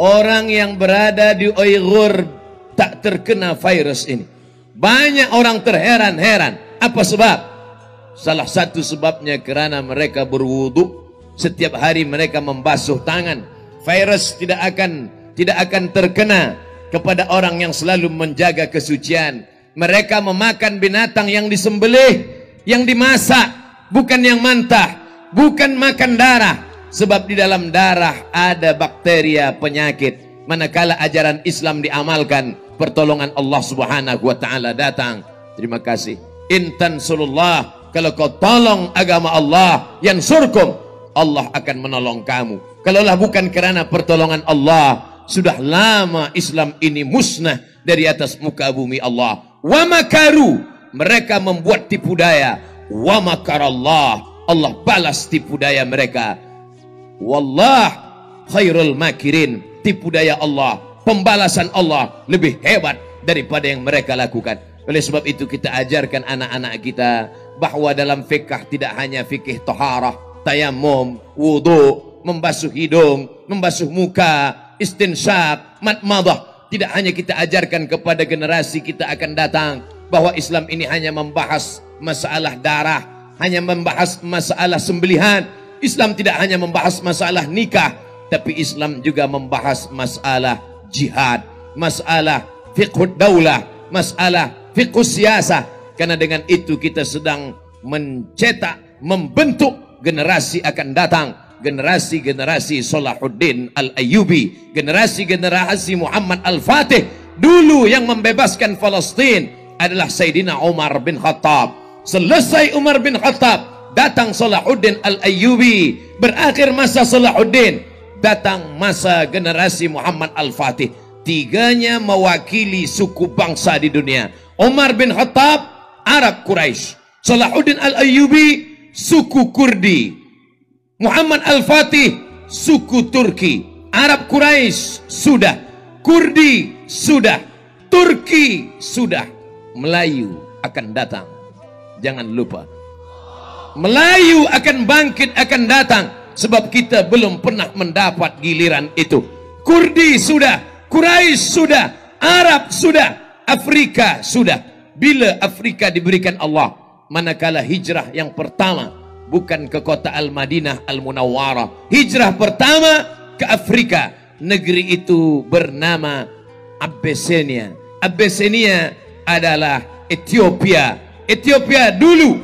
orang yang berada di Uighur tak terkena virus ini. Banyak orang terheran-heran. Apa sebab? Salah satu sebabnya karena mereka berwudu. Setiap hari mereka membasuh tangan. Virus tidak akan terkena kepada orang yang selalu menjaga kesucian. Mereka memakan binatang yang disembelih, yang dimasak, bukan yang mentah, bukan makan darah. Sebab di dalam darah ada bakteria penyakit. Manakala ajaran Islam diamalkan, pertolongan Allah Subhanahu wa taala datang. Terima kasih. Intan sulullah, kalau kau tolong agama Allah, yansurkum, Allah akan menolong kamu. Kalaulah bukan kerana pertolongan Allah, sudah lama Islam ini musnah dari atas muka bumi Allah. Wa makaru, mereka membuat tipu daya. Wa makarallah, Allah balas tipu daya mereka. Wallah khairul makirin, tipu daya Allah, pembalasan Allah lebih hebat daripada yang mereka lakukan. Oleh sebab itu kita ajarkan anak-anak kita bahwa dalam fikih tidak hanya fikih taharah, tayamum, wudu, membasuh hidung, membasuh muka, istinsyak, madmadah. Tidak hanya kita ajarkan kepada generasi kita akan datang bahwa Islam ini hanya membahas masalah darah, hanya membahas masalah sembelihan. Islam tidak hanya membahas masalah nikah, tapi Islam juga membahas masalah jihad, masalah fiqhud daulah, masalah fiqhus siyasah. Karena dengan itu kita sedang mencetak, membentuk generasi akan datang, generasi-generasi Salahuddin Al-Ayyubi, generasi-generasi Muhammad Al-Fatih. Dulu yang membebaskan Palestin adalah Sayyidina Umar bin Khattab. Selesai Umar bin Khattab, datang Salahuddin Al-Ayyubi. Berakhir masa Salahuddin, datang masa generasi Muhammad Al-Fatih. Tiganya mewakili suku bangsa di dunia. Umar bin Khattab, Arab Quraisy. Salahuddin Al-Ayyubi, suku Kurdi. Muhammad Al-Fatih, suku Turki. Arab Quraisy sudah, Kurdi sudah, Turki sudah. Melayu akan datang. Jangan lupa, Melayu akan bangkit, akan datang. Sebab kita belum pernah mendapat giliran itu. Kurdi sudah, Quraisy sudah, Arab sudah, Afrika sudah. Bila Afrika diberikan Allah, manakala hijrah yang pertama bukan ke kota Al-Madinah Al-Munawwarah, hijrah pertama ke Afrika. Negeri itu bernama Abyssinia. Abyssinia adalah Ethiopia. Ethiopia dulu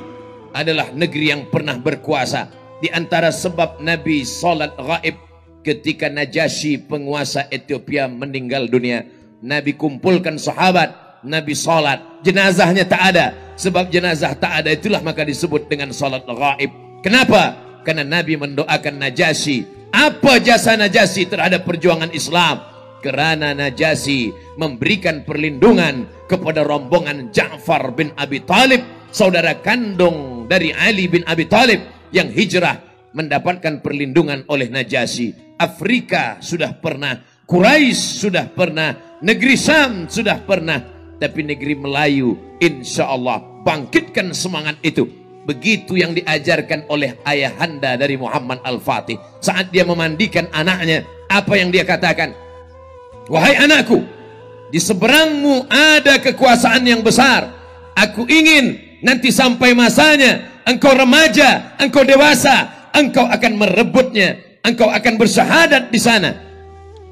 adalah negeri yang pernah berkuasa. Di antara sebab Nabi salat gaib ketika Najasyi penguasa Ethiopia meninggal dunia, Nabi kumpulkan sahabat, Nabi salat, jenazahnya tak ada. Sebab jenazah tak ada, itulah maka disebut dengan salat gaib. Kenapa? Karena Nabi mendoakan Najasyi. Apa jasa Najasyi terhadap perjuangan Islam? Kerana Najasyi memberikan perlindungan kepada rombongan Ja'far bin Abi Talib, saudara kandung dari Ali bin Abi Talib, yang hijrah mendapatkan perlindungan oleh Najasyi. Afrika sudah pernah, Quraisy sudah pernah, negeri Syam sudah pernah, tapi negeri Melayu insya Allah bangkitkan semangat itu. Begitu yang diajarkan oleh ayahanda dari Muhammad Al-Fatih. Saat dia memandikan anaknya, apa yang dia katakan? Wahai anakku, di seberangmu ada kekuasaan yang besar. Aku ingin nanti sampai masanya, engkau remaja, engkau dewasa, engkau akan merebutnya, engkau akan bersyahadat di sana.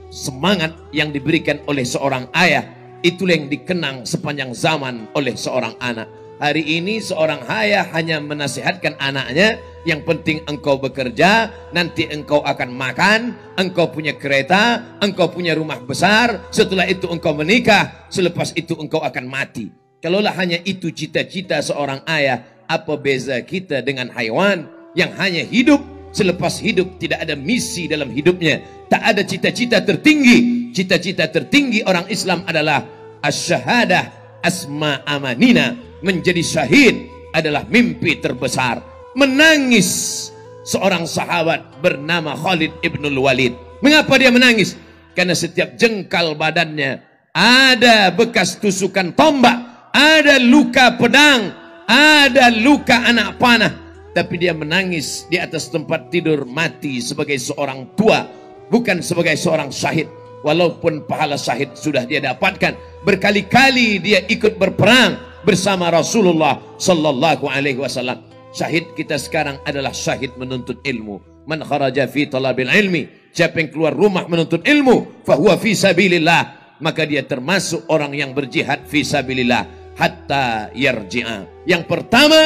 Semangat yang diberikan oleh seorang ayah, itulah yang dikenang sepanjang zaman oleh seorang anak. Hari ini seorang ayah hanya menasihatkan anaknya, yang penting engkau bekerja, nanti engkau akan makan, engkau punya kereta, engkau punya rumah besar, setelah itu engkau menikah, selepas itu engkau akan mati. Kalaulah hanya itu cita-cita seorang ayah, apa beza kita dengan haiwan yang hanya hidup, selepas hidup tidak ada misi dalam hidupnya, tak ada cita-cita tertinggi. Cita-cita tertinggi orang Islam adalah asy-syahadah asma amanina, menjadi syahid adalah mimpi terbesar. Menangis seorang sahabat bernama Khalid ibnul Walid. Mengapa dia menangis? Karena setiap jengkal badannya ada bekas tusukan tombak, ada luka pedang, ada luka anak panah. Tapi dia menangis di atas tempat tidur mati sebagai seorang tua, bukan sebagai seorang syahid. walaupun pahala syahid sudah dia dapatkan, berkali-kali dia ikut berperang bersama Rasulullah sallallahu alaihi wasallam. Syahid kita sekarang adalah syahid menuntut ilmu. Man kharaja fi talabil ilmi, siapa yang keluar rumah menuntut ilmu, fahuwa fi sabilillah, maka dia termasuk orang yang berjihad fi sabilillah hatta yarji'a. Yang pertama,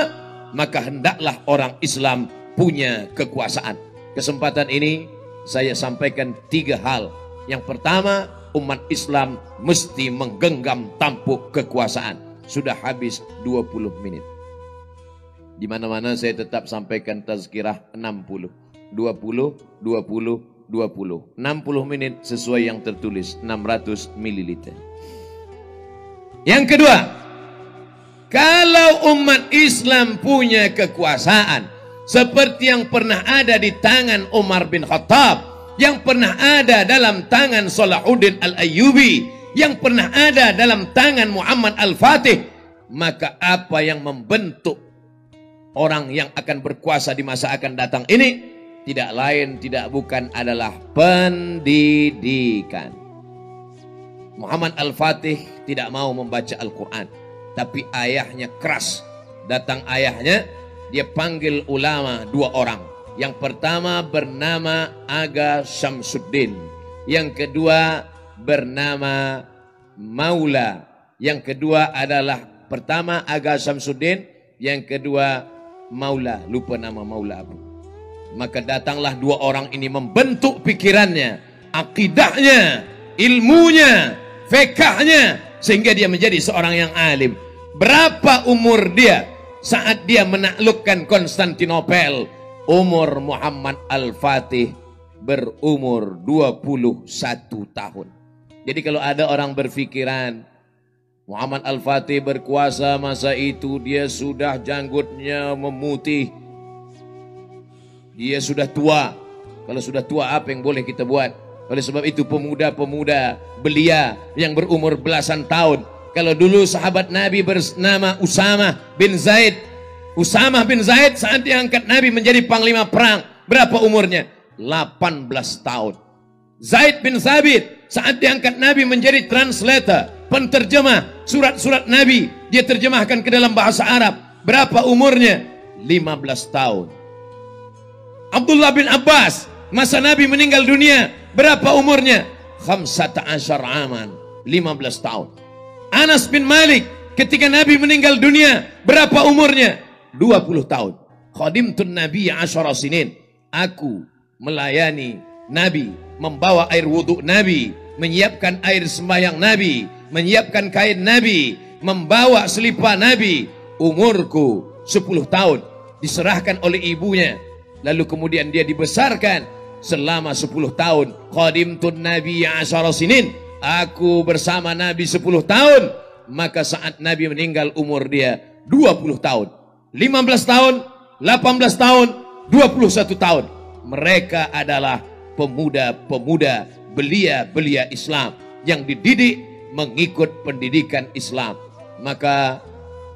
maka hendaklah orang Islam punya kekuasaan. Kesempatan ini saya sampaikan 3 hal. Yang pertama, umat Islam mesti menggenggam tampuk kekuasaan. Sudah habis 20 menit. Di mana-mana saya tetap sampaikan tazkirah 60. 20, 20, 20. 60 menit sesuai yang tertulis, 600 ml. Yang kedua, kalau umat Islam punya kekuasaan seperti yang pernah ada di tangan Umar bin Khattab, yang pernah ada dalam tangan Salahuddin Al-Ayyubi, yang pernah ada dalam tangan Muhammad Al-Fatih, maka apa yang membentuk orang yang akan berkuasa di masa akan datang ini tidak lain tidak bukan adalah pendidikan. Muhammad Al-Fatih tidak mau membaca Al-Quran, tapi ayahnya keras. Datang ayahnya, dia panggil ulama 2 orang. Yang pertama bernama Aga Syamsuddin, yang kedua bernama Maula. Yang kedua adalah pertama Aga Syamsuddin, yang kedua Maula, lupa nama Maula apa. Maka datanglah 2 orang ini membentuk pikirannya, akidahnya, ilmunya, fikahnya, sehingga dia menjadi seorang yang alim. Berapa umur dia saat dia menaklukkan Konstantinopel? Umur Muhammad Al-Fatih berumur 21 tahun. Jadi kalau ada orang berpikiran Muhammad Al-Fatih berkuasa masa itu, dia sudah janggutnya memutih, dia sudah tua. Kalau sudah tua, apa yang boleh kita buat? Oleh sebab itu pemuda-pemuda belia yang berumur belasan tahun. Kalau dulu sahabat Nabi bernama Usamah bin Zaid. Usamah bin Zaid saat diangkat Nabi menjadi panglima perang, berapa umurnya? 18 tahun. Zaid bin Thabit saat diangkat Nabi menjadi translator, penterjemah surat-surat Nabi, dia terjemahkan ke dalam bahasa Arab, berapa umurnya? 15 tahun. Abdullah bin Abbas masa Nabi meninggal dunia, berapa umurnya? 15 aman, 15 tahun. Anas bin Malik ketika Nabi meninggal dunia, berapa umurnya? 20 tahun. Khadimtun Nabi 10 sinin. Aku melayani Nabi, membawa air wudhu Nabi, menyiapkan air sembahyang Nabi, menyiapkan kain Nabi, membawa selipar Nabi. Umurku 10 tahun. Diserahkan oleh ibunya, lalu kemudian dia dibesarkan selama 10 tahun. Khadimtun Nabi 10 sinin. Aku bersama Nabi 10 tahun. Maka saat Nabi meninggal umur dia 20 tahun. 15 tahun, 18 tahun, 21 tahun. Mereka adalah pemuda-pemuda, belia-belia Islam yang dididik mengikut pendidikan Islam. Maka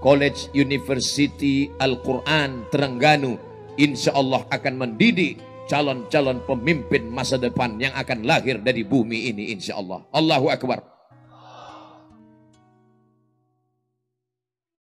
College University Al-Quran Terengganu insya Allah akan mendidik calon-calon pemimpin masa depan yang akan lahir dari bumi ini insya Allah. Allahu Akbar.